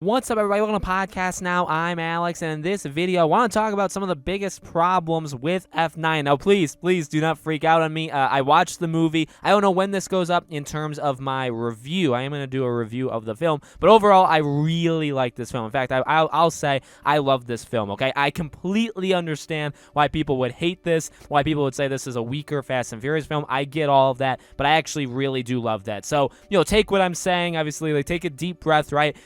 What's up, everybody? Welcome to Podcast Now. I'm Alex, and in this video, I want to talk about some of the biggest problems with F9. Now, please do not freak out on me. I watched the movie. I don't know when this goes up in terms of my review. I am going to do a review of the film, but overall, I really like this film. In fact, I'll say I love this film, okay? I completely understand why people would hate this, why people would say this is a weaker Fast and Furious film. I get all of that, but I actually really do love that. So, take what I'm saying, obviously, take a deep breath, right?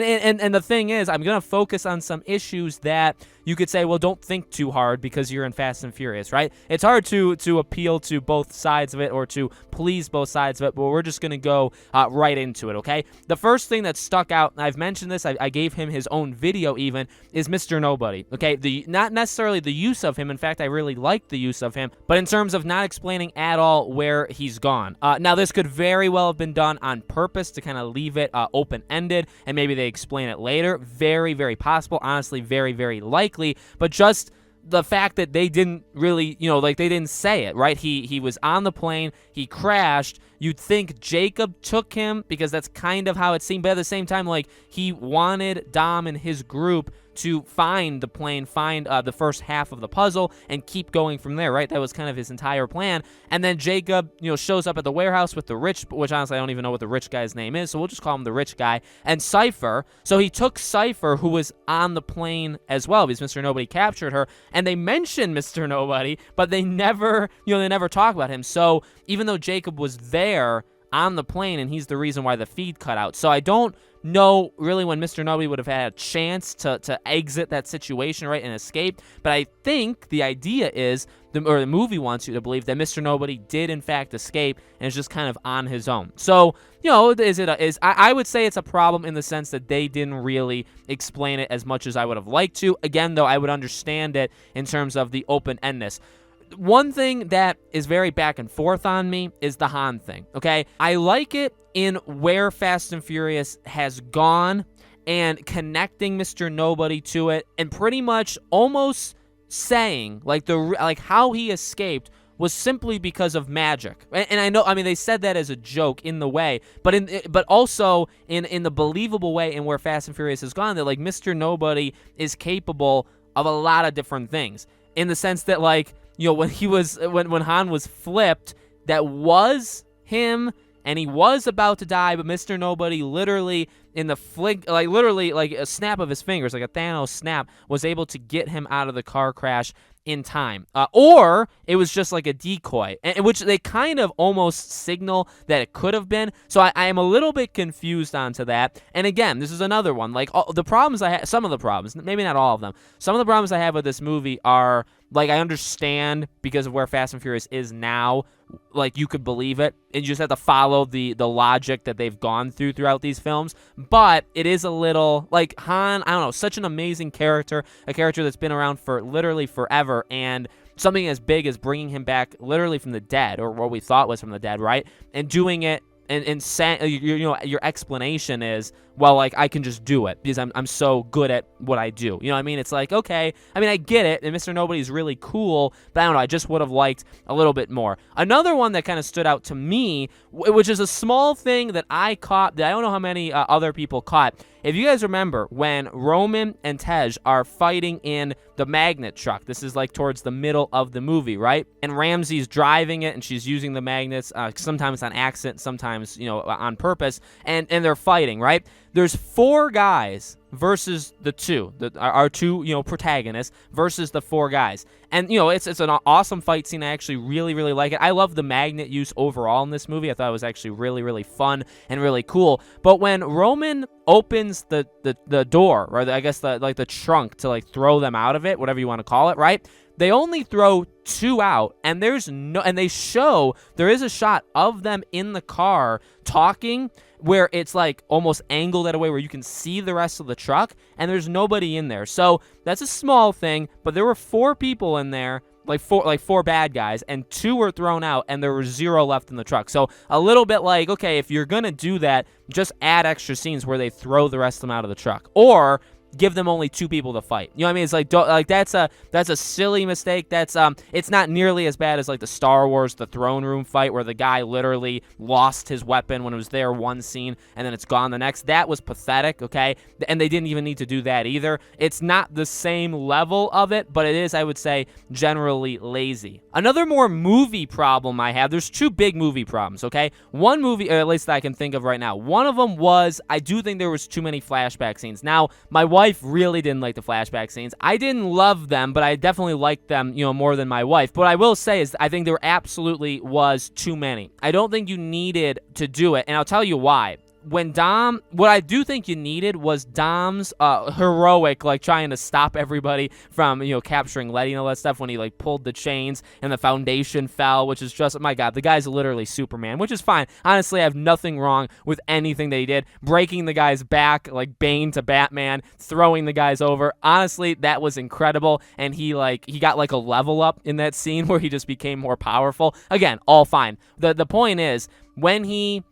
And the thing is, I'm going to focus on some issues that you could say, well, don't think too hard because you're in Fast and Furious, right? It's hard to appeal to both sides of it or to please both sides of it, but we're just going to go right into it, okay? The first thing that stuck out, and I've mentioned this, I gave him his own video even, is Mr. Nobody, okay? Not necessarily the use of him. In fact, I really like the use of him, but in terms of not explaining at all where he's gone. Now, this could very well have been done on purpose to kind of leave it open-ended, and maybe they explain it later. Very, very possible. Honestly, very, very likely. But just the fact that they didn't really, they didn't say it, right? He was on the plane, he crashed. You'd think Jacob took him because that's kind of how it seemed. But at the same time, he wanted Dom and his group to find the plane, find the first half of the puzzle, and keep going from there, right? That was kind of his entire plan. And then Jacob, shows up at the warehouse with the rich, which honestly I don't even know what the rich guy's name is, so we'll just call him the rich guy, and Cipher. So he took Cipher, who was on the plane as well, because Mr. Nobody captured her, and they mentioned Mr. Nobody, but they never, they never talk about him. So even though Jacob was there on the plane, and he's the reason why the feed cut out. So I don't know really when Mr. Nobody would have had a chance to exit that situation, right, and escape. But I think the idea is, the movie wants you to believe that Mr. Nobody did in fact escape and is just kind of on his own. So, I would say it's a problem in the sense that they didn't really explain it as much as I would have liked to. Again, though, I would understand it in terms of the open-endedness. One thing that is very back and forth on me is the Han thing, okay? I like it in where Fast and Furious has gone and connecting Mr. Nobody to it and pretty much almost saying, how he escaped was simply because of magic. And I know, they said that as a joke in the way, but also in the believable way in where Fast and Furious has gone, that, Mr. Nobody is capable of a lot of different things. In the sense that, when Han was flipped, that was him, and he was about to die, but Mr. Nobody literally, in the flick, literally a snap of his fingers, like a Thanos snap, was able to get him out of the car crash in time. Or it was just like a decoy, which they kind of almost signal that it could have been. So I am a little bit confused onto that. And again, this is another one. The problems I have, some of the problems, maybe not all of them, some of the problems I have with this movie are, I understand because of where Fast and Furious is now, you could believe it, and you just have to follow the logic that they've gone throughout these films. But it is a little, Han, I don't know, such an amazing character, a character that's been around for literally forever, and something as big as bringing him back literally from the dead, or what we thought was from the dead, right? And doing it, and your explanation is, well, I can just do it because I'm so good at what I do. You know what I mean? It's okay. I get it, and Mr. Nobody's really cool, but I don't know. I just would have liked a little bit more. Another one that kind of stood out to me, which is a small thing that I caught that I don't know how many other people caught. If you guys remember when Roman and Tej are fighting in the magnet truck, this is towards the middle of the movie, right? And Ramsey's driving it, and she's using the magnets, sometimes on accident, sometimes, on purpose, and they're fighting, right? There's 4 guys versus the 2, our 2, protagonists versus the 4 guys. And, it's an awesome fight scene. I actually really, really like it. I love the magnet use overall in this movie. I thought it was actually really, really fun and really cool. But when Roman opens the door, or I guess the trunk to throw them out of it, whatever you want to call it, right? They only throw 2 out, and there is a shot of them in the car talking where it's almost angled at a way where you can see the rest of the truck, and there's nobody in there. So that's a small thing, but there were 4 people in there, four bad guys, and 2 were thrown out, and there were 0 left in the truck. So a little bit okay, if you're gonna do that, just add extra scenes where they throw the rest of them out of the truck, or give them only 2 people to fight. You know what I mean? It's like, that's a silly mistake. That's it's not nearly as bad as like the Star Wars The Throne Room fight where the guy literally lost his weapon when it was there one scene and then it's gone the next. That was pathetic, okay? And they didn't even need to do that either. It's not the same level of it, but it is, I would say, generally lazy. Another more movie problem I have, there's 2 big movie problems, okay? One movie, or at least that I can think of right now, one of them was, I do think there was too many flashback scenes. Now, my wife really didn't like the flashback scenes. I didn't love them, but I definitely liked them, more than my wife. But what I will say is I think there absolutely was too many. I don't think you needed to do it, and I'll tell you why. When Dom, what I do think you needed was Dom's heroic, like, trying to stop everybody from, capturing Letty and all that stuff when he, like, pulled the chains and the foundation fell, which is just, my God, the guy's literally Superman, which is fine. Honestly, I have nothing wrong with anything that he did. Breaking the guy's back, like Bane to Batman, throwing the guys over. Honestly, that was incredible, and he got, like, a level up in that scene where he just became more powerful. Again, all fine. The point is, when he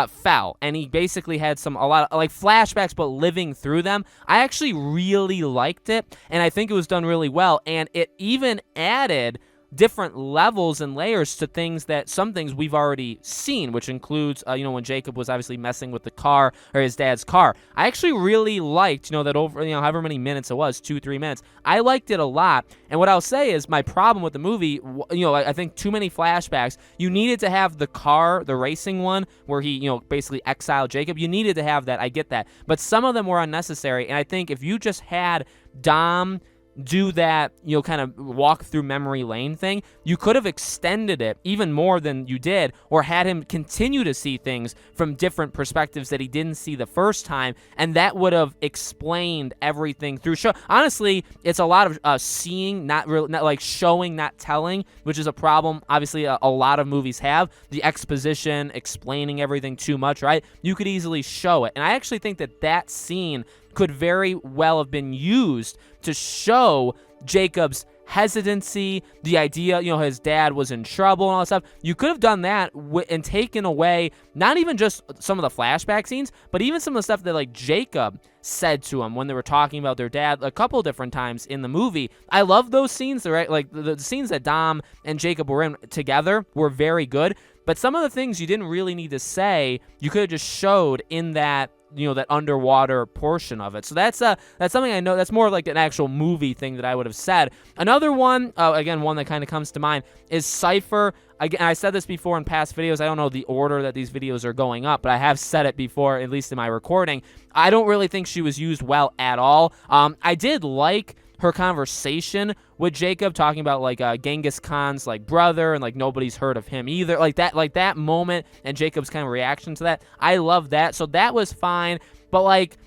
fell and he basically had a lot of like flashbacks but living through them, I actually really liked it, and I think it was done really well, and it even added different levels and layers to some things we've already seen, which includes, when Jacob was obviously messing with the car, or his dad's car. I actually really liked, that over, however many minutes it was, 2-3 minutes, I liked it a lot. And what I'll say is my problem with the movie, I think too many flashbacks. You needed to have the car, the racing one, where he, basically exiled Jacob. You needed to have that. I get that. But some of them were unnecessary. And I think if you just had Dom do that, kind of walk through memory lane thing, you could have extended it even more than you did, or had him continue to see things from different perspectives that he didn't see the first time, and that would have explained everything through show. Honestly, it's a lot of seeing, not like showing, not telling, which is a problem obviously a lot of movies have. The exposition, explaining everything too much, right? You could easily show it, and I actually think that scene could very well have been used to show Jacob's hesitancy, the idea, his dad was in trouble and all that stuff. You could have done that and taken away not even just some of the flashback scenes, but even some of the stuff that, like, Jacob said to him when they were talking about their dad a couple different times in the movie. I love those scenes, right? Like, the scenes that Dom and Jacob were in together were very good, but some of the things you didn't really need to say, you could have just showed in that, that underwater portion of it. So that's something I know, that's more like an actual movie thing that I would have said. Another one, again, one that kind of comes to mind is Cipher. Again, I said this before in past videos. I don't know the order that these videos are going up, but I have said it before, at least in my recording. I don't really think she was used well at all. I did like her conversation with Jacob, talking about, like, Genghis Khan's, like, brother, and, like, nobody's heard of him either. Like that moment, and Jacob's kind of reaction to that. I love that. So that was fine. But, like,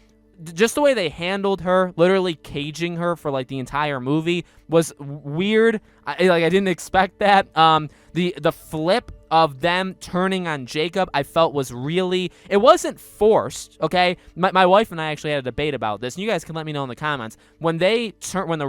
just the way they handled her, literally caging her for, like, the entire movie was weird. I didn't expect that. The flip of them turning on Jacob, I felt was really, it wasn't forced, okay? My wife and I actually had a debate about this, and you guys can let me know in the comments. When the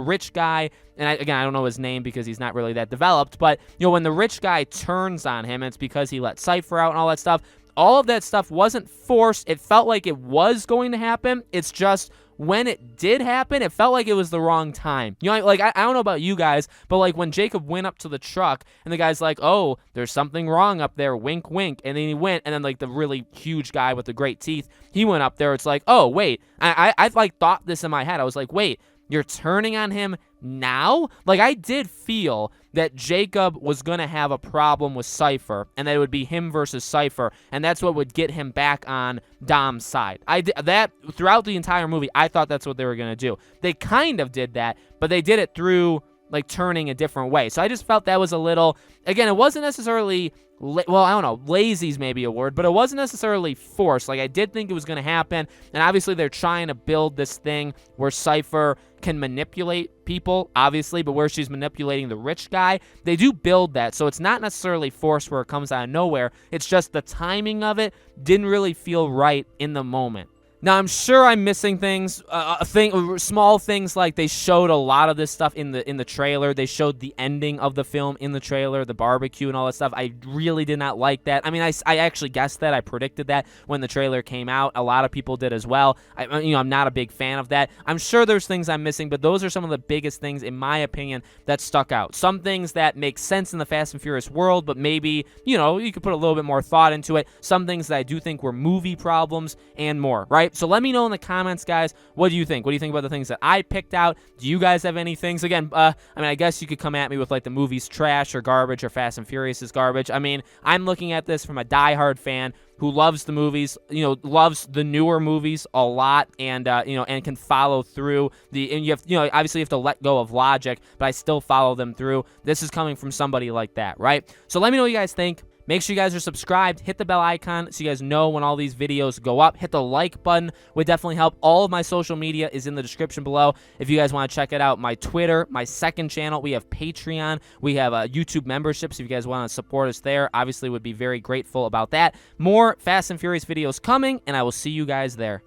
rich guy, and I don't know his name because he's not really that developed, but, when the rich guy turns on him, it's because he let Cipher out and all that stuff. All of that stuff wasn't forced. It felt like it was going to happen. It's just, when it did happen, it felt like it was the wrong time. Like, I don't know about you guys, but, like, when Jacob went up to the truck and the guy's like, oh, there's something wrong up there, wink, wink, and then he went, and then, like, the really huge guy with the great teeth, he went up there. It's like, oh, wait, I like, thought this in my head. I was like, wait, you're turning on him now? Like, I did feel that Jacob was going to have a problem with Cipher, and that it would be him versus Cipher, and that's what would get him back on Dom's side. That throughout the entire movie, I thought that's what they were going to do. They kind of did that, but they did it through, like, turning a different way. So I just felt that was a little, again, it wasn't necessarily, well, I don't know, lazy's maybe a word, but it wasn't necessarily forced. Like, I did think it was going to happen, and obviously they're trying to build this thing where Cipher can manipulate people, obviously, but where she's manipulating the rich guy, they do build that, so it's not necessarily forced where it comes out of nowhere. It's just the timing of it didn't really feel right in the moment. Now, I'm sure I'm missing things, small things like they showed a lot of this stuff in the trailer. They showed the ending of the film in the trailer, the barbecue and all that stuff. I really did not like that. I mean, I actually guessed that. I predicted that when the trailer came out. A lot of people did as well. I'm not a big fan of that. I'm sure there's things I'm missing, but those are some of the biggest things, in my opinion, that stuck out. Some things that make sense in the Fast and Furious world, but maybe, you could put a little bit more thought into it. Some things that I do think were movie problems and more, right? So let me know in the comments, guys, what do you think? What do you think about the things that I picked out? Do you guys have any things? Again, I guess you could come at me with like the movie's trash or garbage or Fast and Furious is garbage. I mean, I'm looking at this from a diehard fan who loves the movies, loves the newer movies a lot, and and can follow through and you have, obviously you have to let go of logic, but I still follow them through. This is coming from somebody like that, right? So let me know what you guys think. Make sure you guys are subscribed. Hit the bell icon so you guys know when all these videos go up. Hit the like button. Would definitely help. All of my social media is in the description below if you guys want to check it out. My Twitter, my second channel. We have Patreon. We have YouTube memberships if you guys want to support us there. Obviously, would be very grateful about that. More Fast and Furious videos coming, and I will see you guys there.